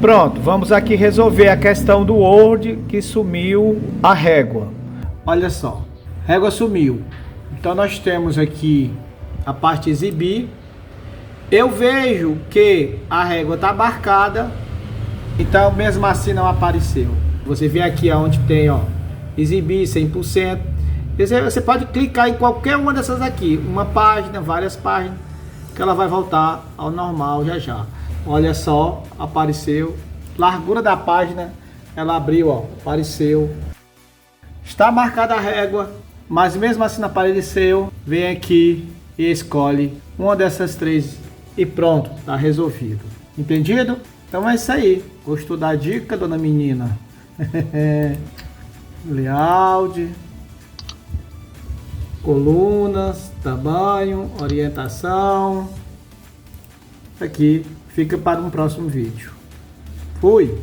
Pronto, vamos aqui resolver a questão do Word que sumiu a régua. Olha só, régua sumiu. Então nós temos aqui a parte exibir. Eu vejo que a régua está marcada, então mesmo assim não apareceu. Você vê aqui onde tem, ó, exibir 100%. Você pode clicar em qualquer uma dessas aqui, uma página, várias páginas, que ela vai voltar ao normal já já. Olha só, apareceu. Largura da página, ela abriu, ó, apareceu. Está marcada a régua, mas mesmo assim não apareceu. Vem aqui e escolhe uma dessas três e pronto, tá resolvido. Entendido? Então é isso aí. Gostou da dica, dona menina? Layout, colunas, tamanho, orientação. Aqui fica para um próximo vídeo. Fui!